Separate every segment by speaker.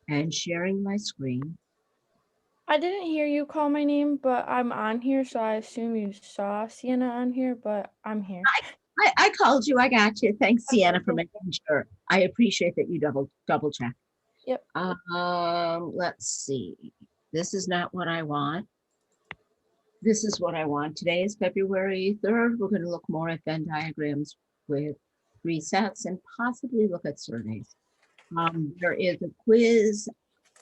Speaker 1: and sharing my screen.
Speaker 2: I didn't hear you call my name, but I'm on here, so I assume you saw Sienna on here, but I'm here.
Speaker 1: I called you. I got you. Thanks,
Speaker 2: Okay,
Speaker 1: Sienna, for
Speaker 2: thank
Speaker 1: making
Speaker 2: you.
Speaker 1: sure. I appreciate that you double check.
Speaker 2: Yep.
Speaker 1: Let's see. This is not what I want. This is what I want. Today is February 3rd. We're going to look more at Venn diagrams with resets and possibly look at surveys. There is a quiz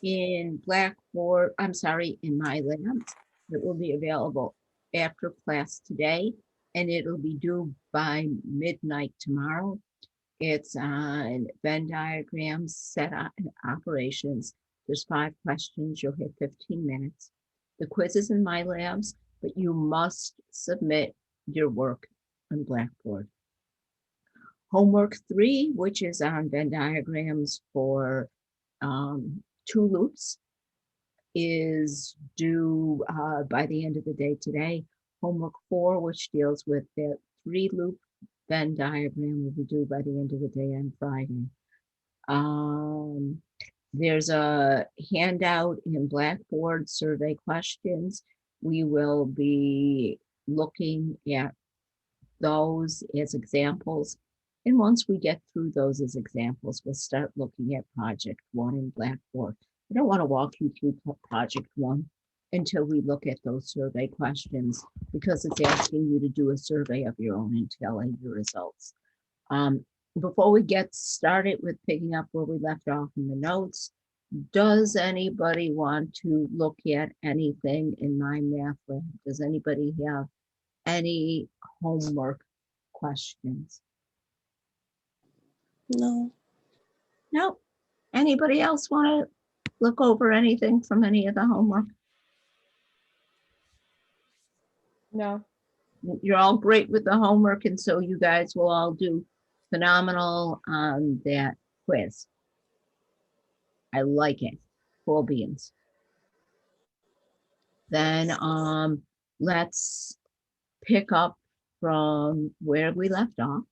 Speaker 1: in Blackboard, I'm sorry, in my labs. It will be available after class today, and it'll be due by midnight tomorrow. It's on Venn diagrams, operations. There's 5 questions. You'll hit 15 minutes. The quiz is in my labs, but you must submit your work on Blackboard. Homework 3, which is on Venn diagrams for 2 loops, is due by the end of the day today. Homework 4, which deals with the 3-loop Venn diagram, will be due by the end of the day on Friday. There's a handout in Blackboard, survey questions. We will be looking at those as examples. And once we get through those as examples, we'll start looking at project 1 in Blackboard. I don't want to walk you through project 1 until we look at those survey questions, because it's asking you to do a survey of your own and telling your results. Before we get started with picking up where we left off in the notes, does anybody want to look at anything in my math lab? Does anybody have any homework questions?
Speaker 3: No.
Speaker 1: No. Anybody else want to look over anything from any of the homework?
Speaker 2: No.
Speaker 1: You're all great with the homework, and so you guys will all do phenomenal on that quiz. I like it. Cool beans. Then let's pick up from where we left off.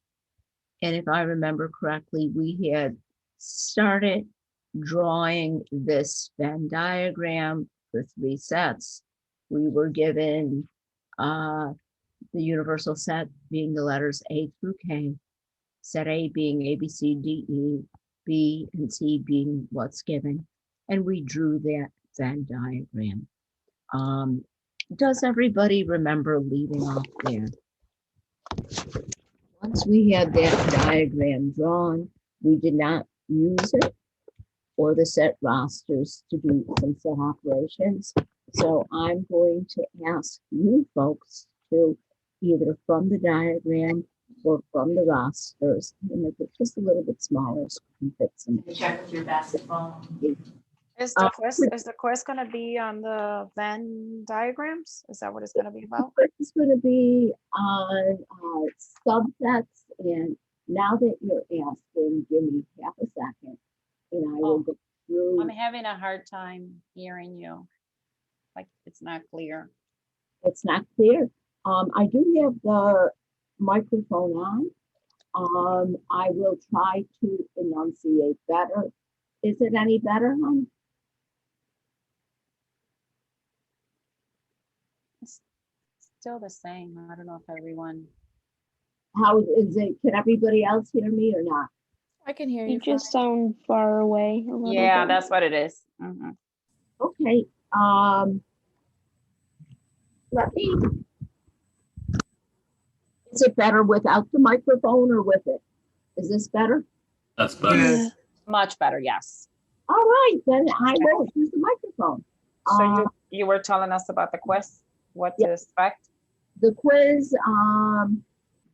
Speaker 1: And if I remember correctly, we had started drawing this Venn diagram for 3 sets. We were given the universal set being the letters A through K, set A being A, B, C, D, E, B, and C being what's given. And we drew that Venn diagram. Does everybody remember leaving off there? Once we had that diagram drawn, we did not use it or the set rosters to do some set operations. So I'm going to ask you folks to either from the diagram or from the rosters, and make it just a little bit smaller so we can fit some.
Speaker 4: Check with your basketball.
Speaker 3: Is
Speaker 1: Uh,
Speaker 3: the quiz gonna be on the Venn diagrams? Is that what it's gonna be about?
Speaker 1: It's going to be on subsets, and now that you're asking, give me half a second, and I will go through.
Speaker 4: I'm having a hard time hearing you. Like it's not clear.
Speaker 1: It's not clear. I do have the microphone on. I will try to enunciate better. Is it any better, hon?
Speaker 4: It's still the same. I don't know if everyone.
Speaker 1: How is it? Can everybody else hear me or not?
Speaker 2: I can hear
Speaker 3: You
Speaker 2: you.
Speaker 3: just sound far away a little
Speaker 4: Yeah,
Speaker 3: bit.
Speaker 4: that's what it is. Mhm.
Speaker 1: Okay. Let me. Is it better without the microphone or with it? Is this better?
Speaker 5: That's better.
Speaker 3: Yeah.
Speaker 4: Much better, yes.
Speaker 1: All right, then I will use the microphone.
Speaker 4: So you were telling us about the quiz, what
Speaker 1: Yeah.
Speaker 4: to expect?
Speaker 1: The quiz,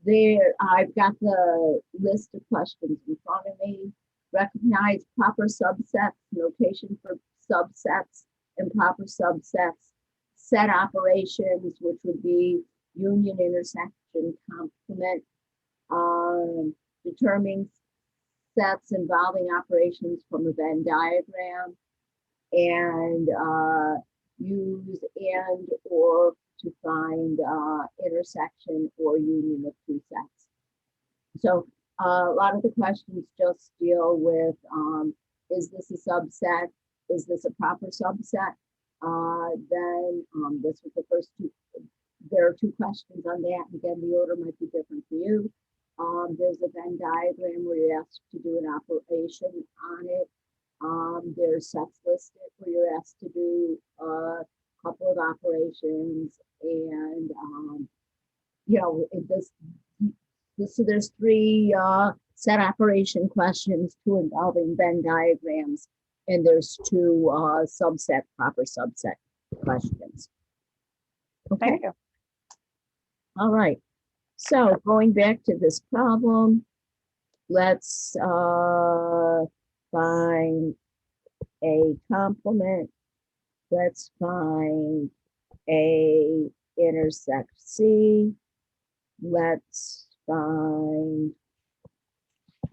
Speaker 1: there, I've got the list of questions in front of me. Recognize proper subsets, notation for subsets and proper subsets, set operations, which would be union, intersection, complement, determine sets involving operations from a Venn diagram, and use and or to find intersection or union of 2 sets. So a lot of the questions just deal with, is this a subset? is this a proper subset? Then this was the first two. There are two questions on that. Again, the order might be different for you. There's a Venn diagram where you're asked to do an operation on it. There's sets listed where you're asked to do a couple of operations, and you know, so there's three set operation questions, two involving Venn diagrams, and there's two proper subset questions. Okay,
Speaker 3: Thank you.
Speaker 1: all right. So going back to this problem, let's find a complement. Let's find A intersect C. Let's find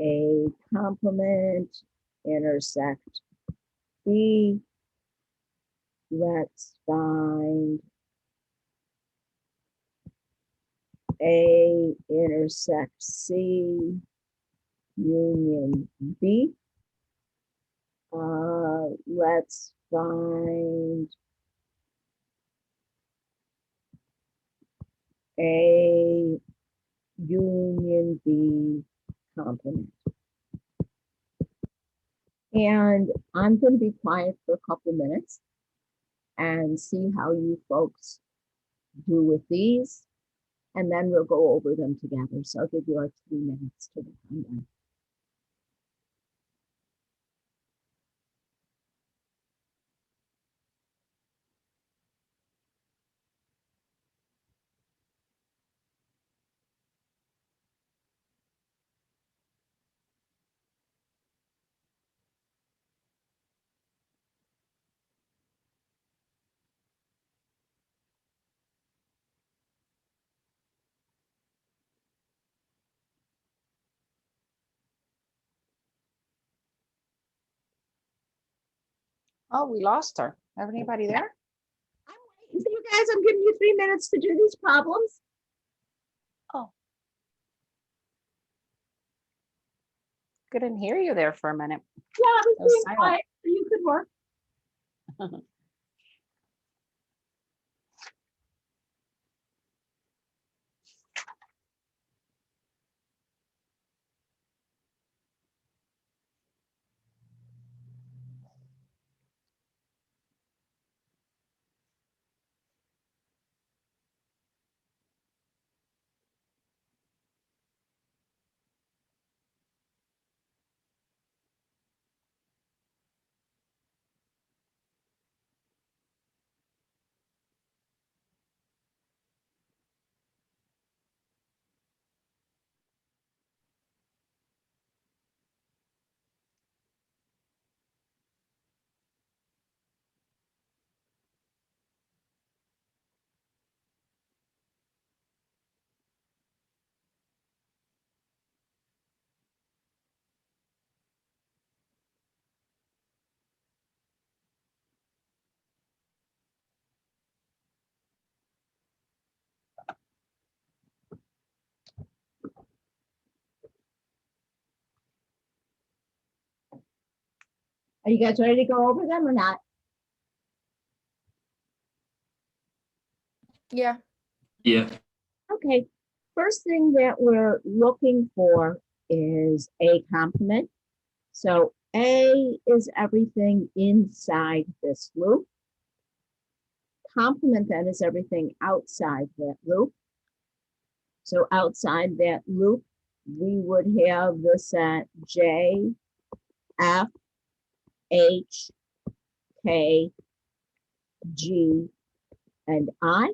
Speaker 1: a complement intersect B. Let's find A intersect C union B. Let's find A union B complement. And I'm going to be quiet for a couple minutes and see how you folks do with these. And then we'll go over them together. So I'll give you like 3 minutes to work on them.
Speaker 4: Oh, we lost her. Anybody there?
Speaker 1: I'm waiting for you guys. I'm giving you 3 minutes to do these problems.
Speaker 4: Couldn't hear you there for a minute.
Speaker 1: Yeah, I was
Speaker 4: That was
Speaker 1: being
Speaker 4: silent.
Speaker 1: quiet so you could work. Are you guys ready to go over them or not?
Speaker 2: Yeah.
Speaker 5: Yeah.
Speaker 1: Okay, first thing that we're looking for is a complement. So A is everything inside this loop. Complement then is everything outside that loop. So outside that loop, we would have the set J, F, H, K, G, and I.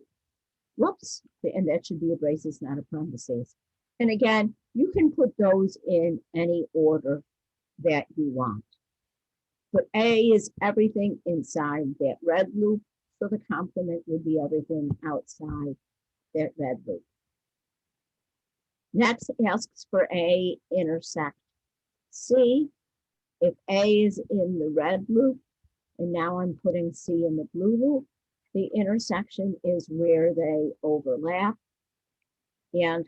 Speaker 1: Whoops, and that should be a braces, not a parentheses. And again, you can put those in any order that you want. But A is everything inside that red loop, so the complement would be everything outside that red loop. Next asks for A intersect C. If A is in the red loop, and now I'm putting C in the blue loop, the intersection is where they overlap. And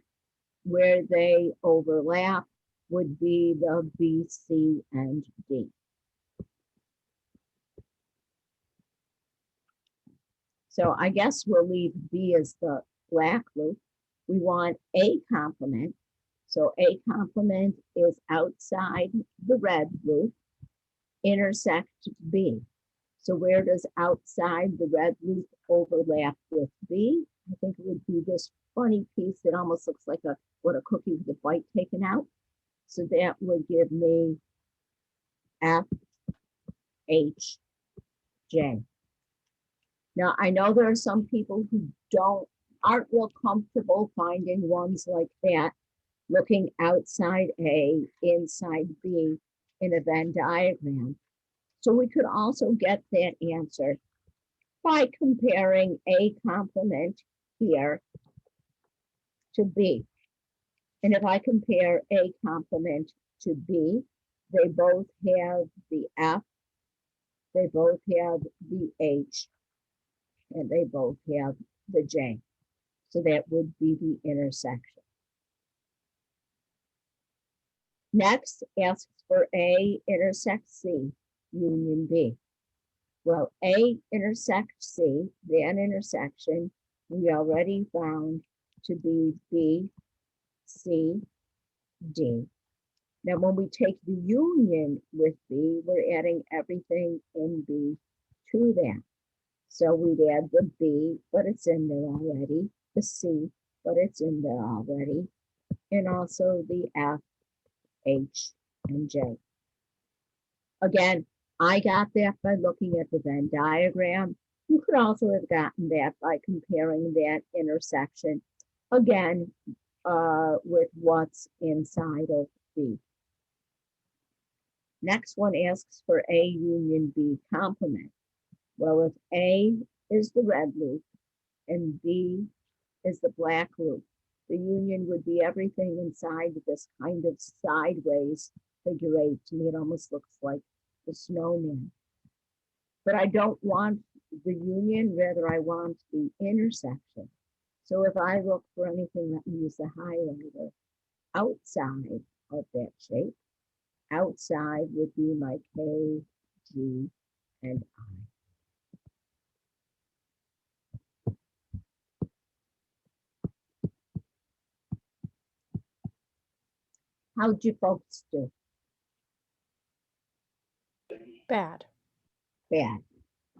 Speaker 1: where they overlap would be the B, C, and D. So I guess we'll leave B as the black loop. We want A complement. So A complement is outside the red loop, intersect B. So where does outside the red loop overlap with B? I think it would be this funny piece that almost looks like what a cookie with a bite taken out. So that would give me F, H, J. Now, I know there are some people who aren't real comfortable finding ones like that, looking outside A, inside B in a Venn diagram. So we could also get that answer by comparing A complement here to B. And if I compare A complement to B, they both have the F, they both have the H, and they both have the J. So that would be the intersection. Next, asks for A intersects C, union B. Well, A intersects C, that intersection we already found to be B, C, D. Now, when we take the union with B, we're adding everything in B to that. So we'd add the B, but it's in there already, the C, but it's in there already, and also the F, H, and J. Again, I got that by looking at the Venn diagram. You could also have gotten that by comparing that intersection, again, with what's inside of B. Next one asks for A union B complement. Well, if A is the red loop and B is the black loop, the union would be everything inside this kind of sideways figure eight. To me, it almost looks like the snowman. But I don't want the union, rather I want the intersection. So if I look for anything, let me use the highlighter outside of that shape. Outside would be my K, G, and I. How'd you folks do?
Speaker 2: Bad.
Speaker 1: Bad.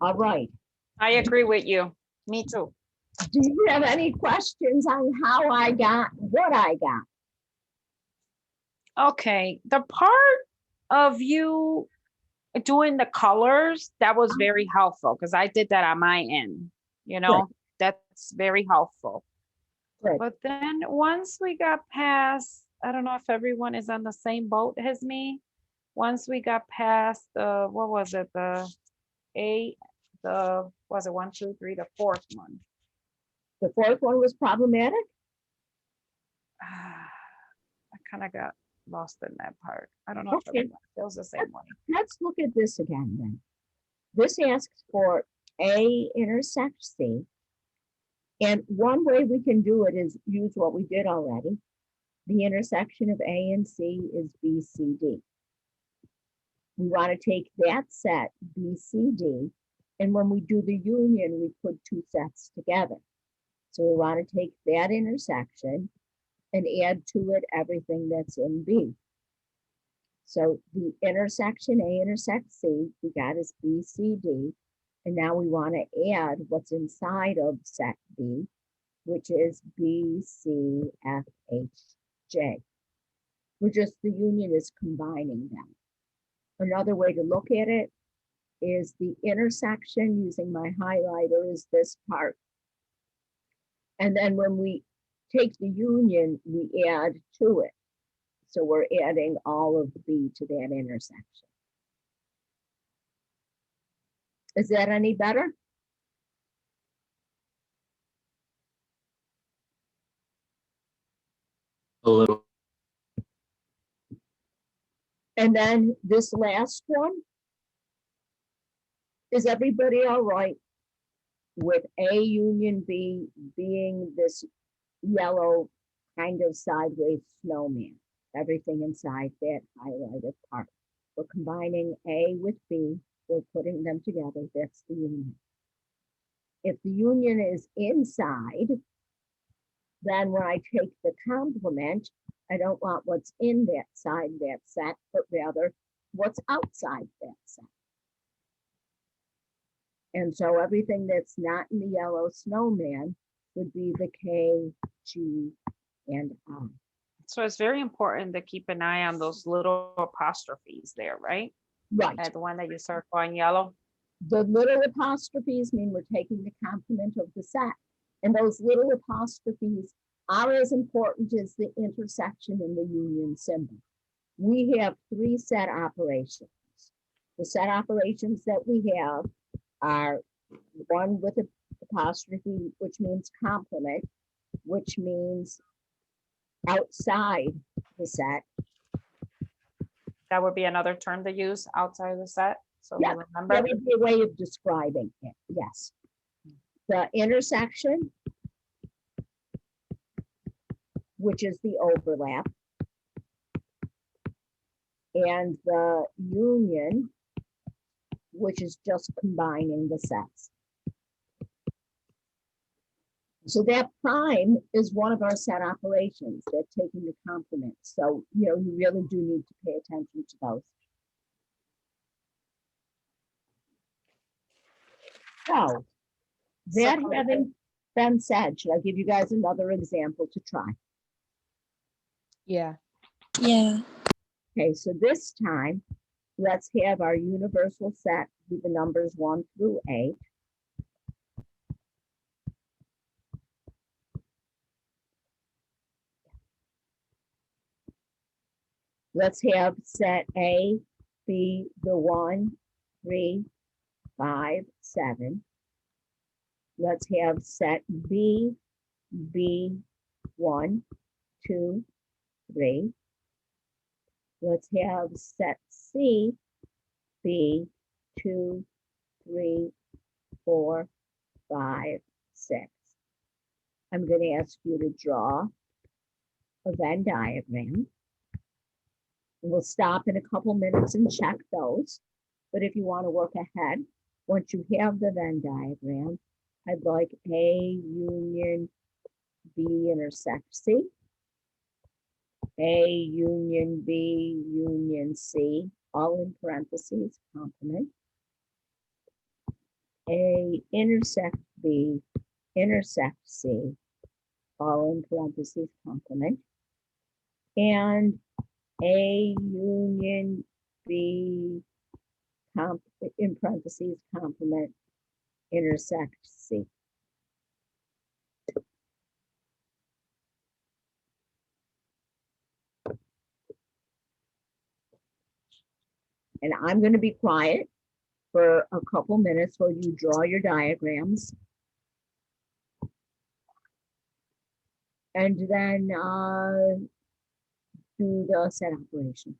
Speaker 1: All right.
Speaker 4: I agree with you. Me too.
Speaker 1: Do you have any questions on how I got what I got?
Speaker 4: Okay, the part of you doing the colors, that was very helpful because I did that on my end, you know, that's very helpful.
Speaker 1: Good.
Speaker 4: But then once we got past, I don't know if everyone is on the same boat as me. Once we got past the, what was it, the A, was it 1, 2, 3, the fourth one?
Speaker 1: The fourth one was problematic.
Speaker 4: I kind of got lost in that part. I don't know if
Speaker 1: Okay.
Speaker 4: everyone feels the same way.
Speaker 1: Let's look at this again then. This asks for A intersects C. And one way we can do it is use what we did already. The intersection of A and C is BCD. We want to take that set, BCD, and when we do the union, we put two sets together. So we want to take that intersection and add to it everything that's in B. So the intersection A intersects C, we got is BCD. And now we want to add what's inside of set B, which is BCFHJ. We're just, the union is combining them. Another way to look at it is the intersection using my highlighter is this part. And then when we take the union, we add to it. So we're adding all of B to that intersection. Is that any better?
Speaker 5: A little.
Speaker 1: And then this last one, is everybody all right with A union B being this yellow kind of sideways snowman? Everything inside that highlighted part. We're combining A with B, we're putting them together, that's the union. If the union is inside, then when I take the complement, I don't want what's in that side of that set, but rather what's outside that set. And so everything that's not in the yellow snowman would be the K, G, and I.
Speaker 4: So it's very important to keep an eye on those little apostrophes there, right?
Speaker 1: Right.
Speaker 4: The one that you circle in yellow.
Speaker 1: The little apostrophes mean we're taking the complement of the set. And those little apostrophes are as important as the intersection in the union symbol. We have 3 set operations. The set operations that we have are one with an apostrophe, which means complement, which means outside the set.
Speaker 4: That would be another term to use outside the set. So we
Speaker 1: Yeah,
Speaker 4: remember.
Speaker 1: That would be a way of describing it, yes. The intersection, which is the overlap, and the union, which is just combining the sets. So that prime is one of our set operations. They're taking the complement. So, you really do need to pay attention to those. So, that having been said, should I give you guys another example to try?
Speaker 5: Yeah.
Speaker 2: Yeah.
Speaker 1: Okay, so this time, let's have our universal set be the numbers 1 through 8. Let's have set A be the 1, 3, 5, 7. Let's have set B be 1, 2, 3. Let's have set C be 2, 3, 4, 5, 6. I'm going to ask you to draw a Venn diagram. We'll stop in a couple minutes and check those. But if you want to work ahead, once you have the Venn diagram, I'd like A union B intersect C. A union B union C, all in parentheses, complement. A intersect B intersect C, all in parentheses, complement. And A union B in parentheses, complement, intersect C. And I'm going to be quiet for a couple minutes while you draw your diagrams. And then do the set operations.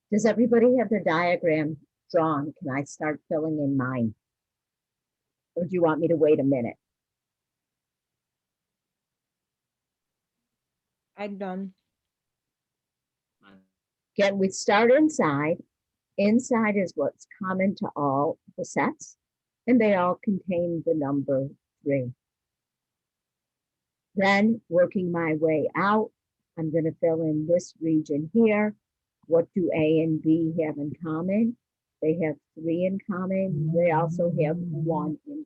Speaker 1: Does everybody have their diagram drawn? Can I start filling in mine? Or do you want me to wait a minute?
Speaker 5: I'm done.
Speaker 1: Again, we start inside. Inside is what's common to all the sets, and they all contain the number 3. Then working my way out, I'm going to fill in this region here. What do A and B have in common? They have 3 in common. They also have 1 in common.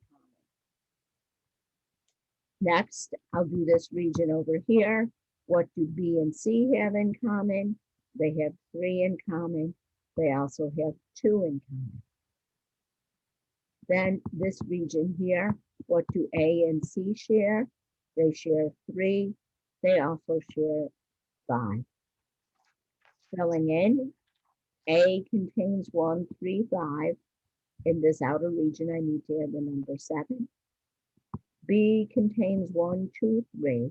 Speaker 1: Next, I'll do this region over here. What do B and C have in common? They have 3 in common. They also have 2 in common. Then this region here, what do A and C share? They share 3. They also share 5. Filling in, A contains 1, 3, 5. In this outer region, I need to add the number 7. B contains 1, 2, 3.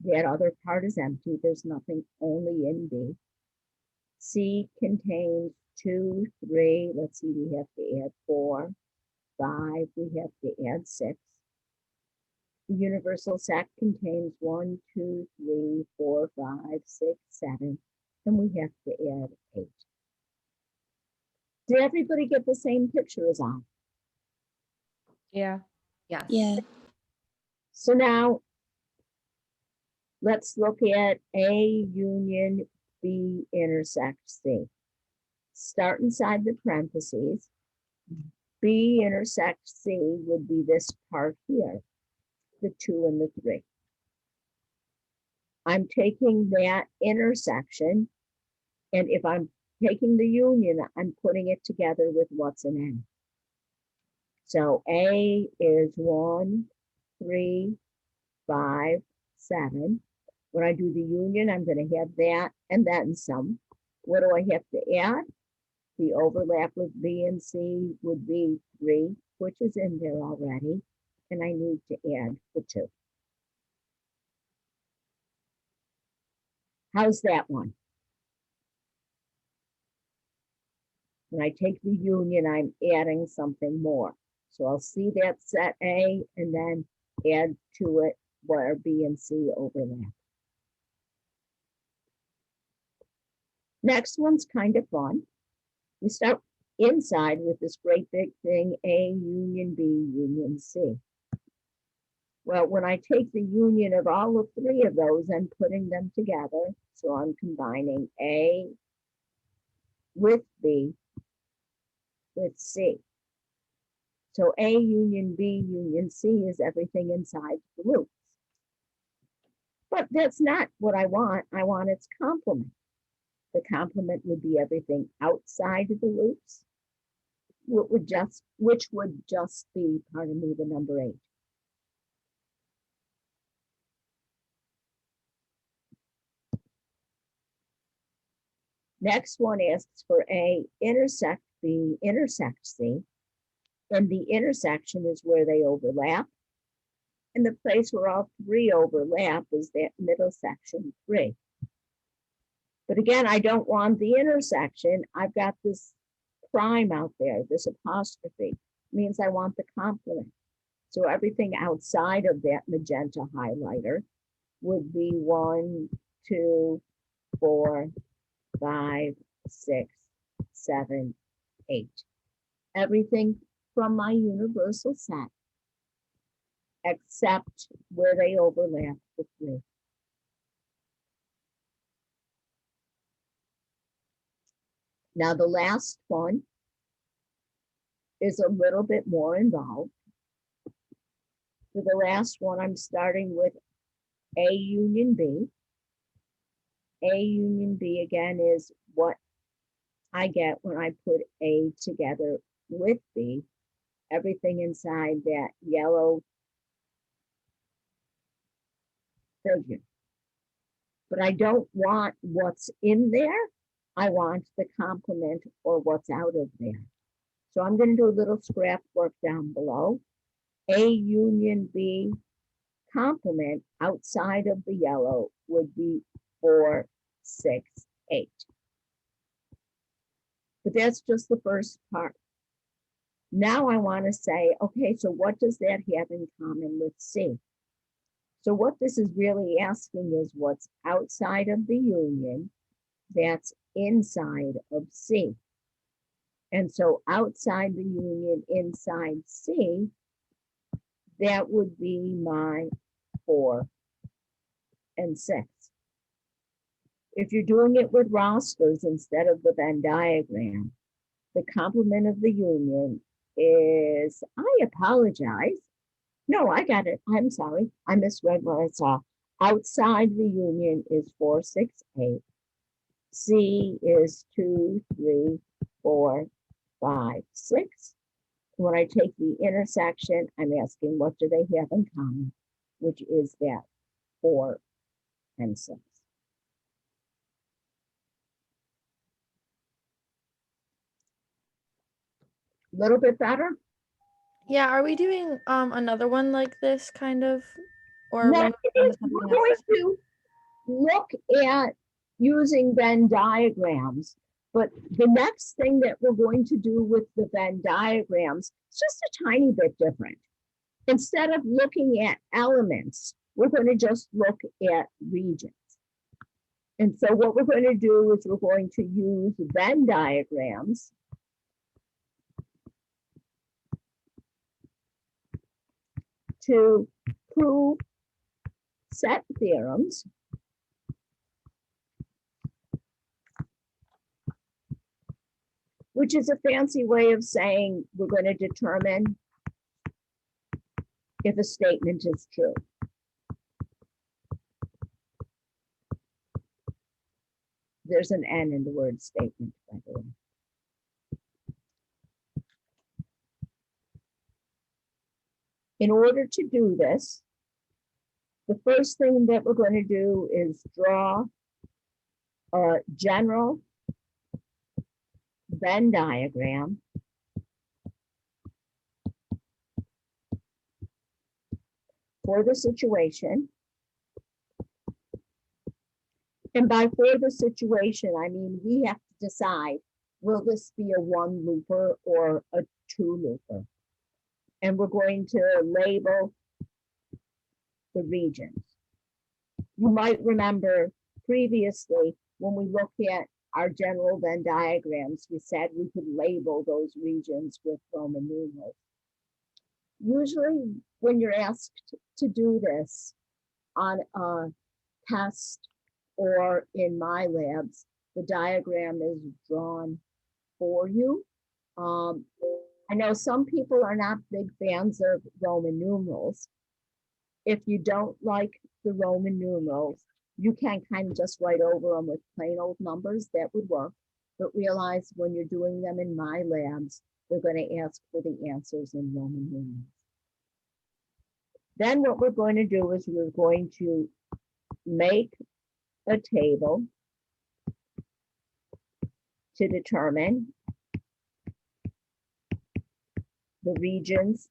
Speaker 1: That other part is empty. There's nothing only in B. C contains 2, 3. Let's see, we have to add 4, 5. We have to add 6. The universal set contains 1, 2, 3, 4, 5, 6, 7. And we have to add 8. Did everybody get the same picture as I?
Speaker 5: Yeah.
Speaker 1: Yes.
Speaker 6: Yeah.
Speaker 1: So now let's look at A union B intersects C. Start inside the parentheses. B intersects C would be this part here, the 2 and the 3. I'm taking that intersection, and if I'm taking the union, I'm putting it together with what's in N. So A is 1, 3, 5, 7. When I do the union, I'm going to have that and then some. What do I have to add? The overlap with B and C would be 3, which is in there already, and I need to add the 2. How's that one? When I take the union, I'm adding something more. So I'll see that set A and then add to it where B and C overlap. Next one's kind of fun. We start inside with this great big thing, A union B union C. Well, when I take the union of all of 3 of those and putting them together, so I'm combining A with B with C. So A union B union C is everything inside the loops. But that's not what I want. I want its complement. The complement would be everything outside of the loops, which would just be, pardon me, the number 8. Next one asks for A intersect B intersect C. And the intersection is where they overlap. And the place where all 3 overlap is that middle section 3. But again, I don't want the intersection. I've got this prime out there, this apostrophe, means I want the complement. So everything outside of that magenta highlighter would be 1, 2, 4, 5, 6, 7, 8. Everything from my universal set, except where they overlap the 3. Now the last one is a little bit more involved. For the last one, I'm starting with A union B. A union B again is what I get when I put A together with B. Everything inside that yellow figure. But I don't want what's in there. I want the complement or what's out of there. So I'm going to do a little scrap work down below. A union B complement outside of the yellow would be 4, 6, 8. But that's just the first part. Now I want to say, okay, so what does that have in common with C? So what this is really asking is what's outside of the union that's inside of C. And so outside the union, inside C, that would be my 4, and 6. If you're doing it with rosters instead of the Venn diagram, the complement of the union is, I apologize. No, I got it. I'm sorry. I misread what I saw. Outside the union is 4, 6, 8. C is 2, 3, 4, 5, 6. When I take the intersection, I'm asking what do they have in common, which is that 4 and 6. Little bit better?
Speaker 2: Yeah, are we doing another one like this kind of? Or
Speaker 1: No,
Speaker 2: we're moving on to
Speaker 1: we're
Speaker 2: something
Speaker 1: going
Speaker 2: else?
Speaker 1: to look at using Venn diagrams. But the next thing that we're going to do with the Venn diagrams is just a tiny bit different. Instead of looking at elements, we're going to just look at regions. And so what we're going to do is we're going to use Venn diagrams to prove set theorems which is a fancy way of saying we're going to determine if a statement is true. There's an N in the word statement, by the way. In order to do this, the first thing that we're going to do is draw a general Venn diagram for the situation. And by for the situation, I mean we have to decide, will this be a 1 looper or a 2 looper? And we're going to label the regions. You might remember previously when we looked at our general Venn diagrams, we said we could label those regions with Roman numerals. Usually when you're asked to do this on a test or in my labs, the diagram is drawn for you. I know some people are not big fans of Roman numerals. If you don't like the Roman numerals, you can kind of just write over them with plain old numbers. That would work. But realize when you're doing them in my labs, they're going to ask for the answers in Roman numerals. Then what we're going to do is we're going to make a table to determine the regions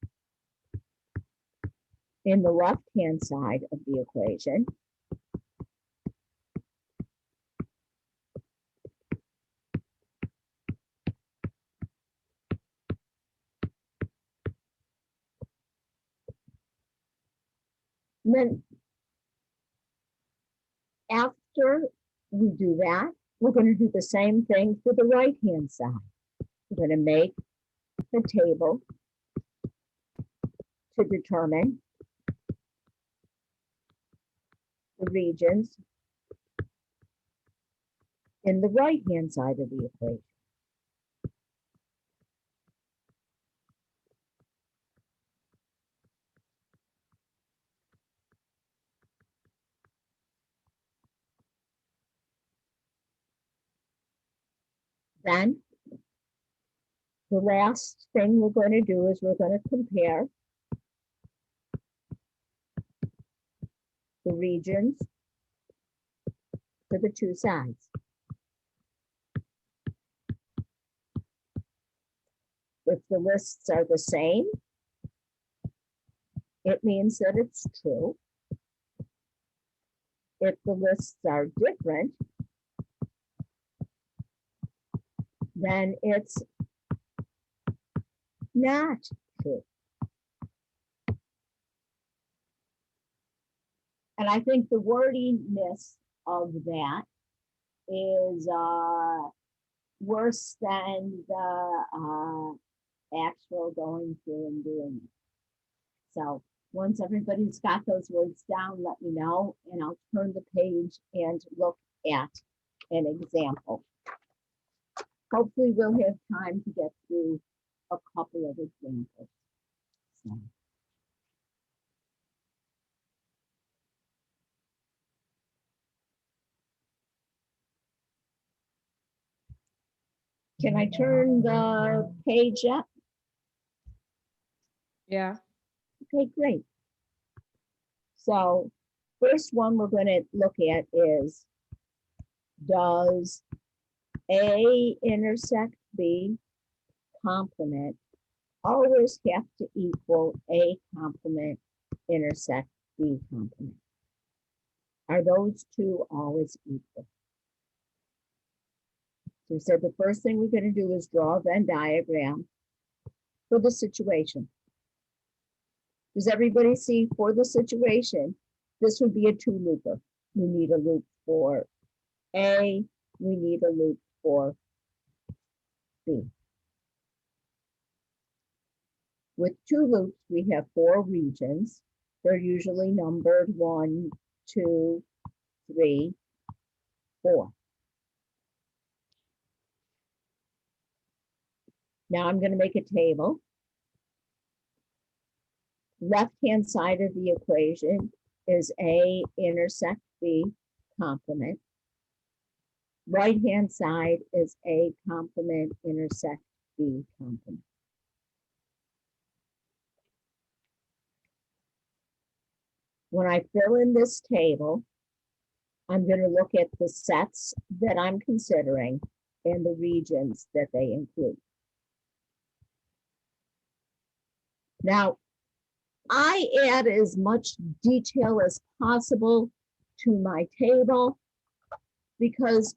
Speaker 1: in the left-hand side of the equation. And then after we do that, we're going to do the same thing for the right-hand side. We're going to make the table to determine the regions in the right-hand side of the equation. Then the last thing we're going to do is we're going to compare the regions for the two sides. If the lists are the same, it means that it's true. If the lists are different, then it's not true. And I think the wordiness of that is worse than the actual going through and doing it. So Once everybody's got those words down, let me know, and I'll turn the page and look at an example. Hopefully we'll have time to get through a couple of examples. So. Can I turn the page up?
Speaker 5: Yeah.
Speaker 1: Okay, great. So first one we're going to look at is, does A intersect B complement always have to equal A complement intersect B complement? Are those two always equal? So we said the first thing we're going to do is draw a Venn diagram for the situation. Does everybody see for the situation, this would be a two-looper. We need a loop for A, we need a loop for B. With two loops, we have four regions. They're usually numbered 1, 2, 3, 4. Now I'm going to make a table. Left-hand side of the equation is A intersect B complement. Right-hand side is A complement intersect B complement. When I fill in this table, I'm going to look at the sets that I'm considering and the regions that they include. Now, I add as much detail as possible to my table because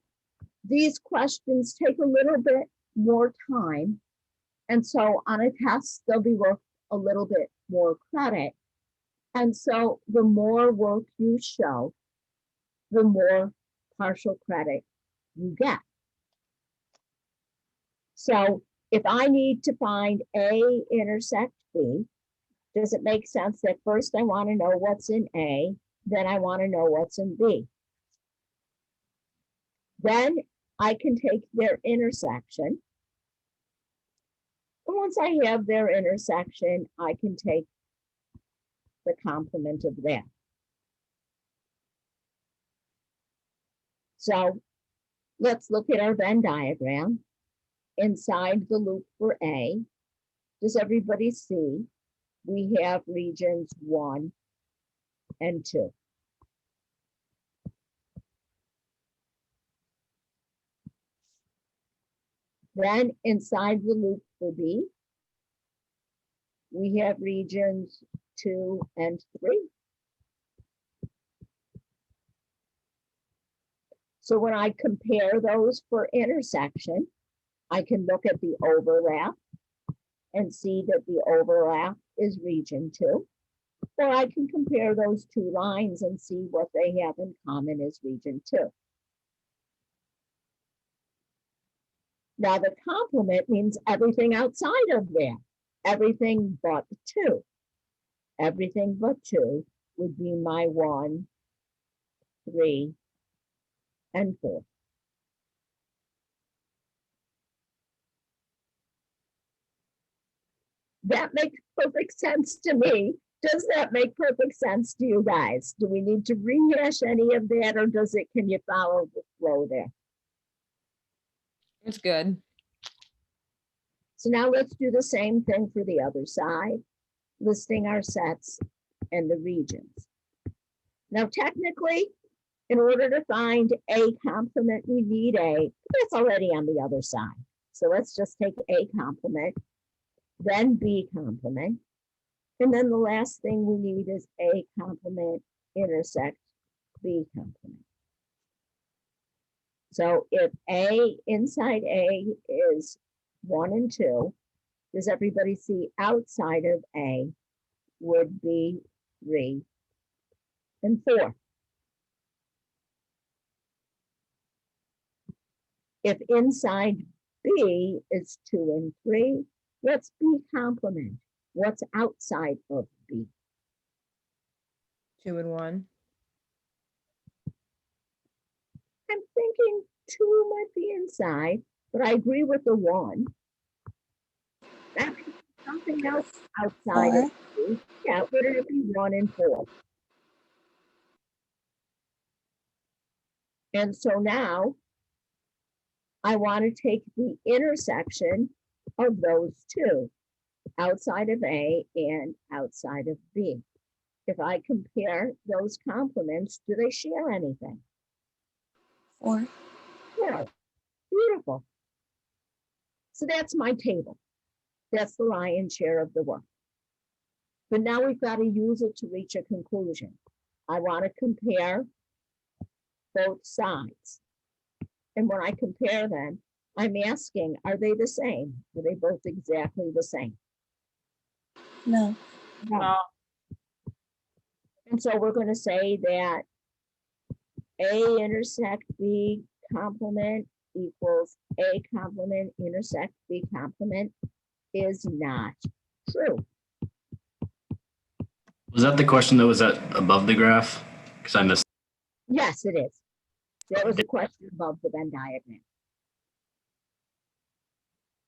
Speaker 1: these questions take a little bit more time. And so on a test, they'll be worth a little bit more credit. And so the more work you show, the more partial credit you get. So if I need to find A intersect B, does it make sense that first I want to know what's in A, then I want to know what's in B? Then I can take their intersection. And once I have their intersection, I can take the complement of that. So let's look at our Venn diagram. Inside the loop for A, does everybody see? We have regions 1 and 2. Then inside the loop for B, we have regions 2 and 3. So when I compare those for intersection, I can look at the overlap and see that the overlap is region 2. Or I can compare those two lines and see what they have in common as region 2. Now the complement means everything outside of that, everything but 2. Everything but 2 would be my 1, 3, and 4. That makes perfect sense to me. Does that make perfect sense to you guys? Do we need to rehash any of that, or can you follow the flow there?
Speaker 5: It's good.
Speaker 1: So now let's do the same thing for the other side, listing our sets and the regions. Now, technically, in order to find A complement, we need A. That's already on the other side. So let's just take A complement, then B complement. And then the last thing we need is A complement intersect B complement. So if A inside A is 1 and 2, does everybody see outside of A would be 3 and 4? If inside B is 2 and 3, what's B complement? What's outside of B?
Speaker 5: 2 and 1.
Speaker 1: I'm thinking 2 might be inside, but I agree with the 1. That could be something else outside of 2. Yeah, would it be 1 and 4? And so now I want to take the intersection of those two, outside of A and outside of B. If I compare those complements, do they share anything?
Speaker 6: 4.
Speaker 1: Yeah, beautiful. So that's my table. That's the lion's share of the work. But now we've got to use it to reach a conclusion. I want to compare both sides. And when I compare them, I'm asking, are they the same? Are they both exactly the same?
Speaker 6: No.
Speaker 4: No.
Speaker 1: And so we're going to say that A intersect B complement equals A complement intersect B complement is not true.
Speaker 7: Was that the question that was above the graph? Because I missed.
Speaker 1: Yes, it is. That was a question above the Venn diagram.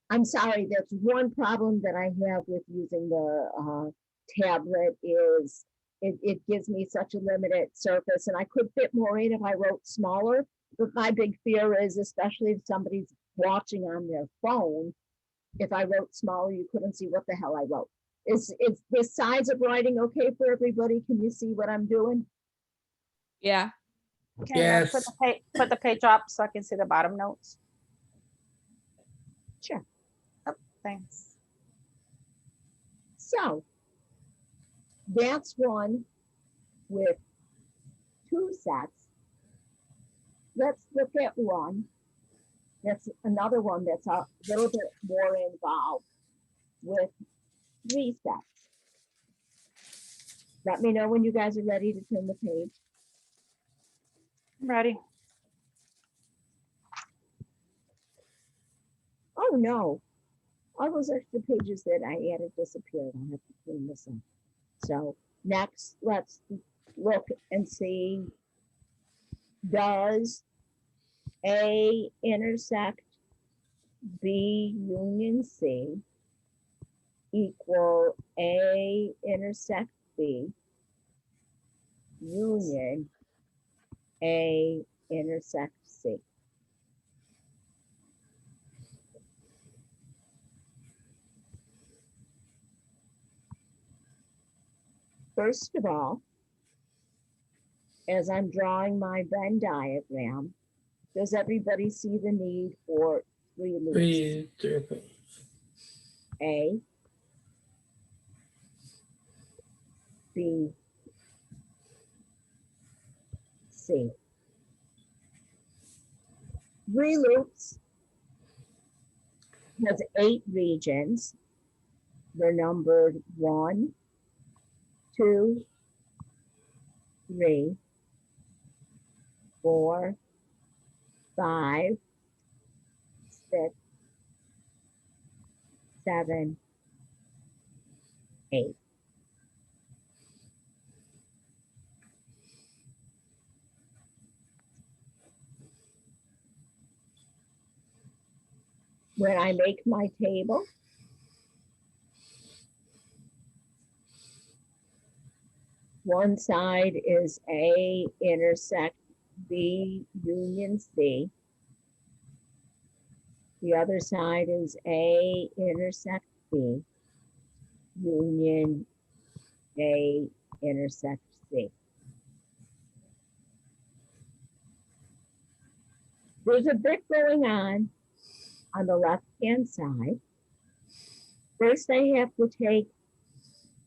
Speaker 1: I'm sorry, that's one problem that I have with using the tablet is it gives me such a limited surface, and I could fit more in if I wrote smaller, but my big fear is, especially if somebody's watching on their phone, if I wrote smaller, you couldn't see what the hell I wrote. Is the size of writing okay for everybody? Can you see what I'm doing?
Speaker 5: Yeah.
Speaker 4: Can you
Speaker 8: Yes.
Speaker 4: put the page up so I can see the bottom notes?
Speaker 1: Sure.
Speaker 4: Thanks.
Speaker 1: So that's one with 2 sets. Let's look at one. That's another one that's a little bit more involved with 3 sets. Let me know when you guys are ready to turn the page.
Speaker 4: I'm ready.
Speaker 1: Oh no, all those extra pages that I added disappeared. I'll have to clean this up. So next, let's look and see, does A intersect B union C equal A intersect B union A intersect C? First of all, as I'm drawing my Venn diagram, does everybody see the need for 3 loops?
Speaker 8: 3 circles.
Speaker 1: A, B, C. 3 loops has 8 regions. They're numbered 1, 2, 3, 4, 5, 6, 7, 8. When I make my table, one side is A intersect B union C. The other side is A intersect B union A intersect C. There's a bit going on the left-hand side. First, I have to take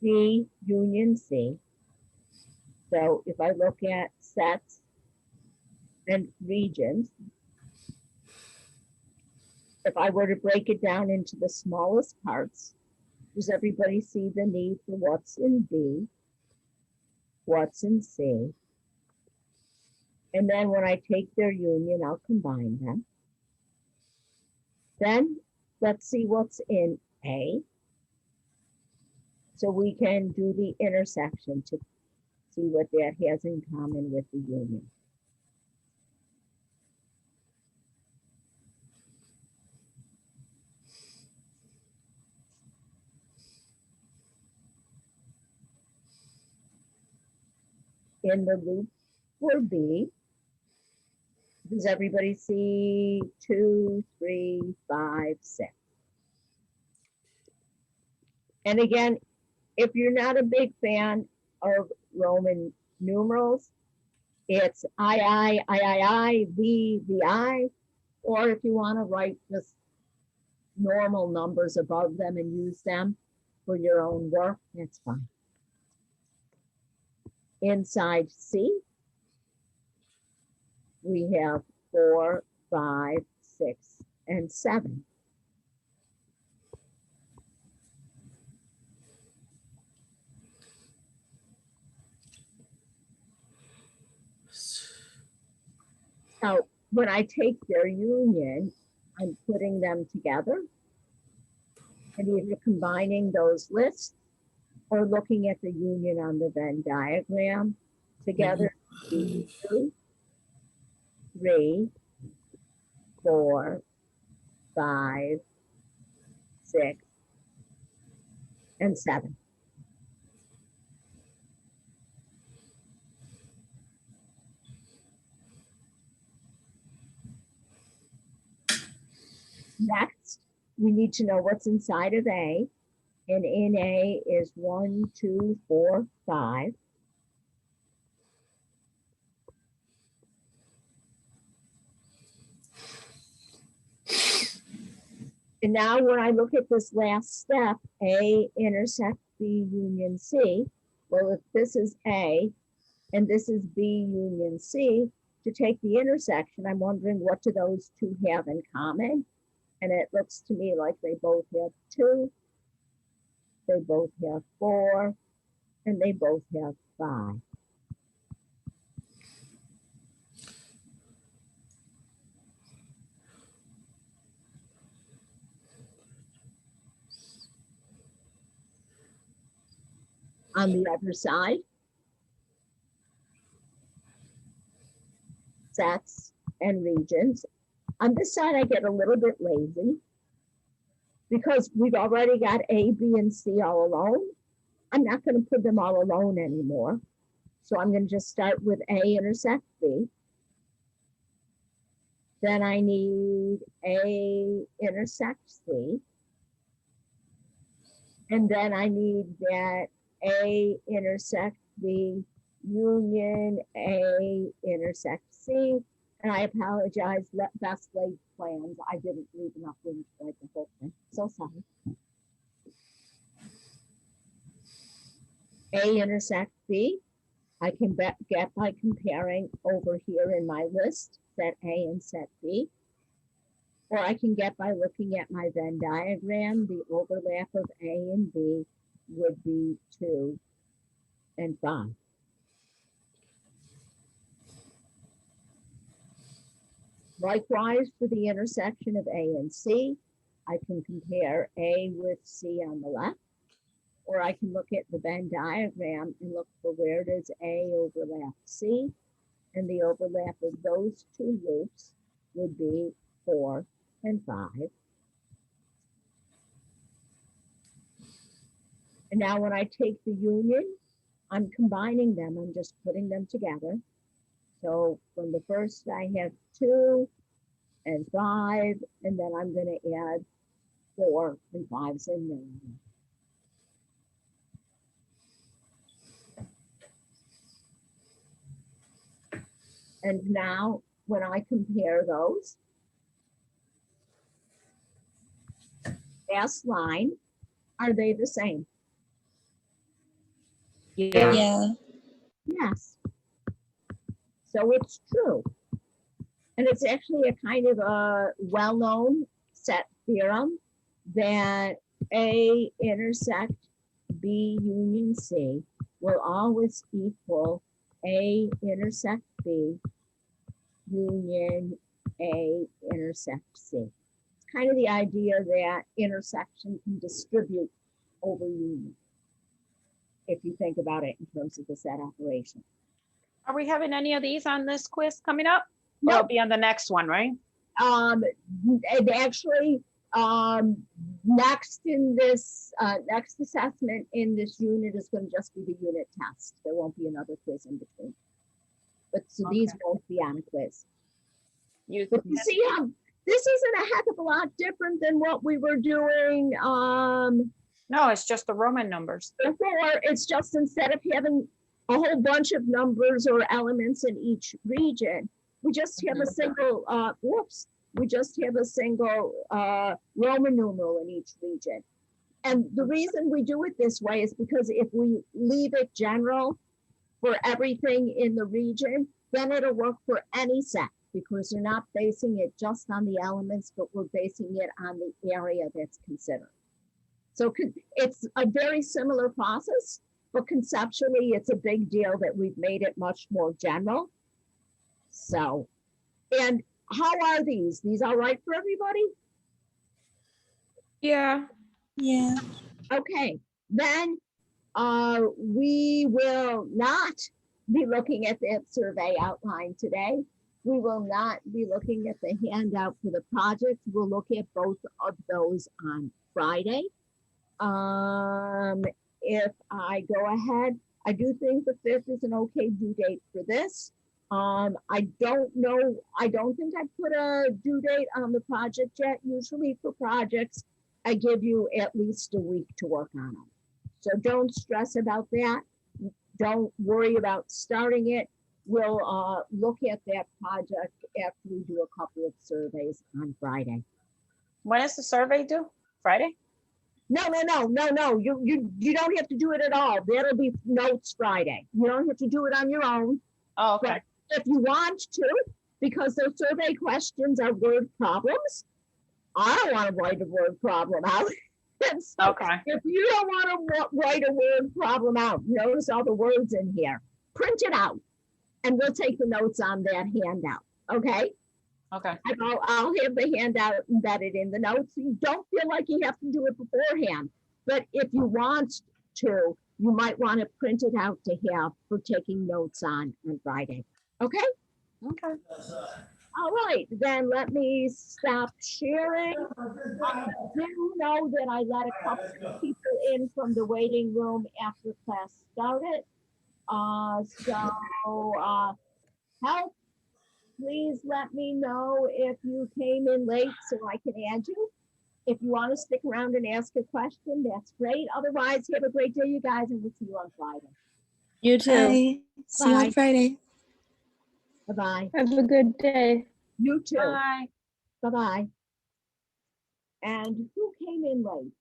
Speaker 1: B union C. So if I look at sets and regions, if I were to break it down into the smallest parts, does everybody see the need for what's in B, what's in C? And then when I take their union, I'll combine them. Then let's see what's in A. So we can do the intersection to see what that has in common with the union. In the loop for B, does everybody see 2, 3, 5, 6? And again, if you're not a big fan of Roman numerals, it's I, V, VI, or if you want to write just normal numbers above them and use them for your own work, that's fine. Inside C, we have 4, 5, 6, and 7. So when I take their union, I'm putting them together and either combining those lists or looking at the union on the Venn diagram together. 2, 3, 4, 5, 6, and 7. Next, we need to know what's inside of A. And in A is 1, 2, 4, 5. And now when I look at this last step, A intersect B union C, well, if this is A and this is B union C, to take the intersection, I'm wondering what do those two have in common? And it looks to me like they both have 2, they both have 4, and they both have 5. On the other side, sets and regions. On this side, I get a little bit lazy because we've already got A, B, and C all alone. I'm not going to put them all alone anymore. So I'm going to just start with A intersect B. Then I need A intersect C. And then I need that A intersect B union A intersect C. And I apologize, best laid plans. I didn't leave enough room to write the whole thing. So sorry. A intersect B, I can get by comparing over here in my list, set A and set B. Or I can get by looking at my Venn diagram. The overlap of A and B would be 2 and 5. Likewise, for the intersection of A and C, I can compare A with C on the left, or I can look at the Venn diagram and look for where does A overlap C, and the overlap of those two loops would be 4 and 5. And now when I take the union, I'm combining them, I'm just putting them together. So from the first, I have 2 and 5, and then I'm going to add 4 and 5s in there. And now when I compare those, last line, are they the same?
Speaker 6: Yeah.
Speaker 1: Yes. So it's true. And it's actually a kind of a well-known set theorem that A intersect B union C will always equal A intersect B union A intersect C. It's kind of the idea that intersection can distribute over union. if you think about it in terms of the set operation.
Speaker 4: Are we having any of these on this quiz coming up? Or
Speaker 1: No.
Speaker 4: it'll be on the next one, right?
Speaker 1: And actually, next in this, next assessment in this unit is going to just be the unit test. There won't be another quiz in between. But so these
Speaker 4: Okay.
Speaker 1: won't be on a quiz.
Speaker 4: You,
Speaker 1: But you see how this isn't a heck of a lot different than what we were doing
Speaker 4: no, it's just the Roman numbers.
Speaker 1: before. It's just instead of having a whole bunch of numbers or elements in each region, we just have a single, we just have a single Roman numeral in each region. And the reason we do it this way is because if we leave it general for everything in the region, then it'll work for any set, because we're not basing it just on the elements, but we're basing it on the area that's considered. So it's a very similar process, but conceptually, it's a big deal that we've made it much more general. So, and how are these? These all right for everybody?
Speaker 5: Yeah.
Speaker 6: Yeah.
Speaker 1: Okay, then we will not be looking at that survey outline today. We will not be looking at the handout for the project. We'll look at both of those on Friday. If I go ahead, I do think the 5th is an okay due date for this. I don't know, I don't think I put a due date on the project yet. Usually for projects, I give you at least a week to work on them. So don't stress about that. Don't worry about starting it. We'll look at that project after we do a couple of surveys on Friday.
Speaker 4: When is the survey due? Friday?
Speaker 1: No. You don't have to do it at all. That'll be notes Friday. You don't have to do it on your own.
Speaker 4: Oh, okay.
Speaker 1: If you want to, because those survey questions are word problems, I don't want to write a word problem out. And so
Speaker 4: Okay.
Speaker 1: if you don't want to write a word problem out, notice all the words in here, print it out, and we'll take the notes on that handout, okay?
Speaker 4: Okay.
Speaker 1: And I'll have the handout embedded in the notes. You don't feel like you have to do it beforehand, but if you want to, you might want to print it out to have for taking notes on Friday, okay?
Speaker 4: Okay.
Speaker 1: All right, then let me stop sharing. I do know that I let a couple of people in from the waiting room after class started. Help, please let me know if you came in late so I can add you. If you want to stick around and ask a question, that's great. Otherwise, have a great day, you guys, and we'll see you on Friday.
Speaker 5: You too.
Speaker 6: Bye. See you
Speaker 1: Bye.
Speaker 6: on Friday.
Speaker 1: Bye-bye.
Speaker 2: Have a good day.
Speaker 1: You too.
Speaker 4: Bye.
Speaker 1: Bye-bye. And who came in late?